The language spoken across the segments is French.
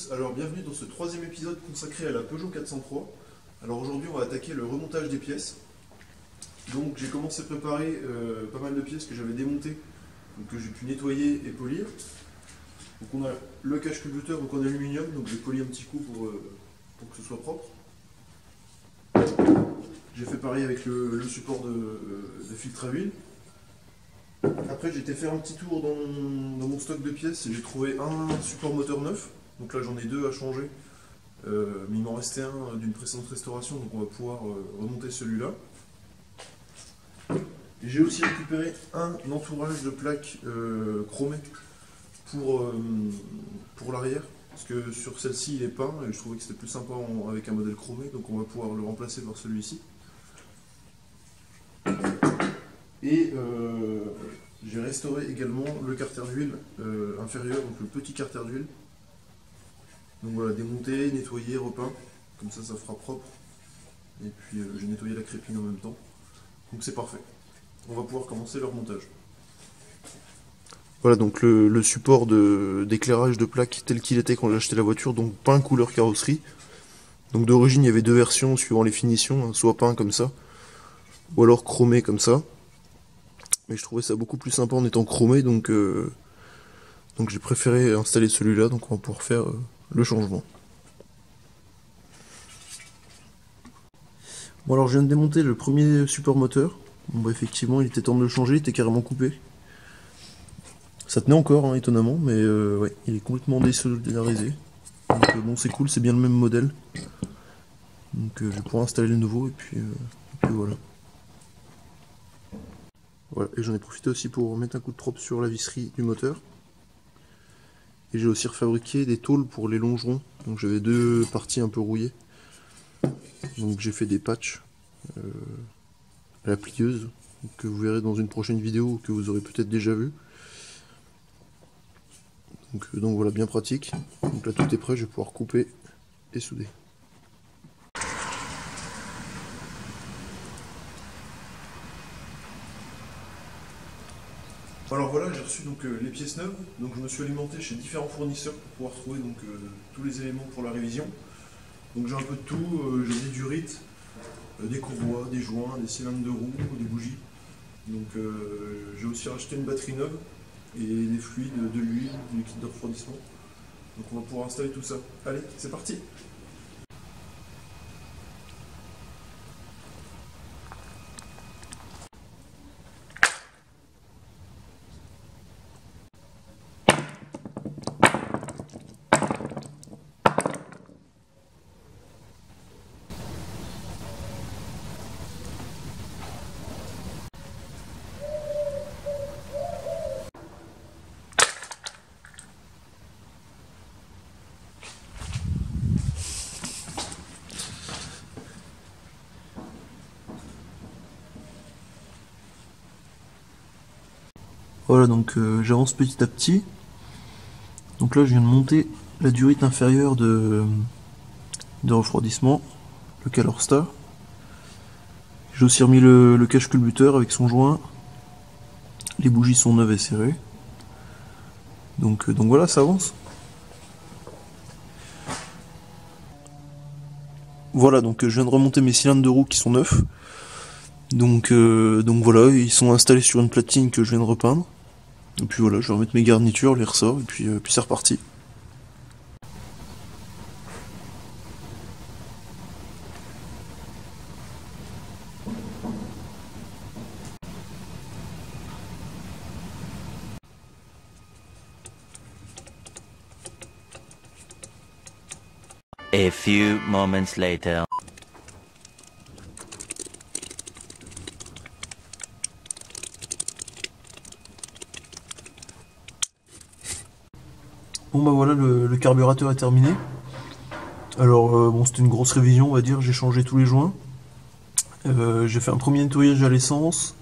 tous, alors bienvenue dans ce troisième épisode consacré à la Peugeot 403. Alors aujourd'hui on va attaquer le remontage des pièces. Donc j'ai commencé à préparer pas mal de pièces que j'avais démontées, donc que j'ai pu nettoyer et polir. Donc on a le cache-culbuteur donc en aluminium, donc j'ai poli un petit coup pour que ce soit propre. J'ai fait pareil avec le support de filtre à huile. Après j'ai été faire un petit tour dans mon stock de pièces et j'ai trouvé un support moteur neuf. Donc là j'en ai deux à changer, mais il m'en restait un d'une précédente restauration, donc on va pouvoir remonter celui-là. J'ai aussi récupéré un entourage de plaques chromées pour l'arrière, parce que sur celle-ci il est peint et je trouvais que c'était plus sympa avec un modèle chromé, donc on va pouvoir le remplacer par celui-ci. Et j'ai restauré également le carter d'huile inférieur, donc le petit carter d'huile. Donc voilà, démonté, nettoyé, repeint, comme ça fera propre. Et puis j'ai nettoyé la crépine en même temps. Donc c'est parfait. On va pouvoir commencer le remontage. Voilà donc le support d'éclairage de plaque tel qu'il était quand j'ai acheté la voiture, donc peint couleur carrosserie. Donc d'origine il y avait deux versions suivant les finitions, hein, soit peint comme ça, ou alors chromé comme ça. Mais je trouvais ça beaucoup plus sympa en étant chromé, donc j'ai préféré installer celui-là, donc on va pouvoir faire le changement. Bon alors je viens de démonter le premier support moteur. Bon bah effectivement il était temps de le changer, il était carrément coupé. Ça tenait encore hein, étonnamment, mais ouais, il est complètement désolidarisé. Donc bon c'est cool, c'est bien le même modèle. Donc je vais pouvoir installer le nouveau et puis voilà. Voilà, et j'en ai profité aussi pour mettre un coup de propre sur la visserie du moteur. Et j'ai aussi refabriqué des tôles pour les longerons. Donc j'avais deux parties un peu rouillées. Donc j'ai fait des patchs à la plieuse, que vous verrez dans une prochaine vidéo, que vous aurez peut-être déjà vu. Donc voilà, bien pratique. Donc là tout est prêt, je vais pouvoir couper et souder. Alors voilà, j'ai reçu donc les pièces neuves. Donc je me suis alimenté chez différents fournisseurs pour pouvoir trouver donc tous les éléments pour la révision. Donc j'ai un peu de tout, j'ai des durites, des courroies, des joints, des cylindres de roue, des bougies. Donc j'ai aussi racheté une batterie neuve et des fluides, de l'huile, du liquide de refroidissement. Donc on va pouvoir installer tout ça. Allez, c'est parti! Voilà, donc j'avance petit à petit. Donc là je viens de monter la durite inférieure de refroidissement, le Calorstar. J'ai aussi remis le cache-culbuteur avec son joint. Les bougies sont neuves et serrées. Donc voilà, ça avance. Voilà, donc je viens de remonter mes cylindres de roue qui sont neufs. Donc voilà, ils sont installés sur une platine que je viens de repeindre. Et puis voilà, je vais remettre mes garnitures, les ressorts, et puis c'est reparti. A few moments later. Bon bah voilà, le carburateur est terminé. Alors bon, c'était une grosse révision on va dire, j'ai changé tous les joints. J'ai fait un premier nettoyage à l'essence,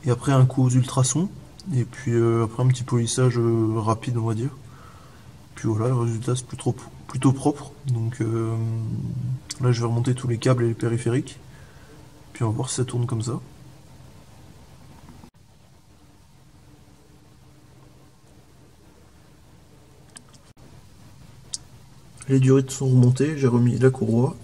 et après un coup aux ultrasons, et puis après un petit polissage rapide on va dire. Puis voilà, le résultat c'est plutôt propre. Donc là je vais remonter tous les câbles et les périphériques. Puis on va voir si ça tourne comme ça. Les durées sont remontées, j'ai remis la courroie.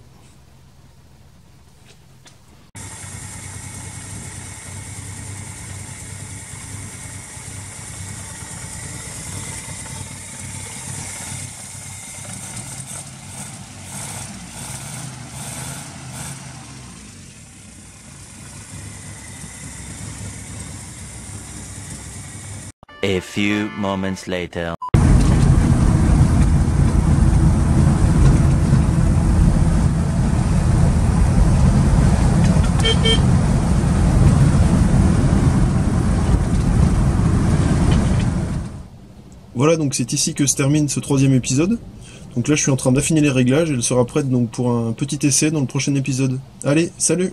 A few moments later. Voilà, donc c'est ici que se termine ce 3e épisode. Donc là je suis en train d'affiner les réglages, elle sera prête donc pour un petit essai dans le prochain épisode. Allez, salut!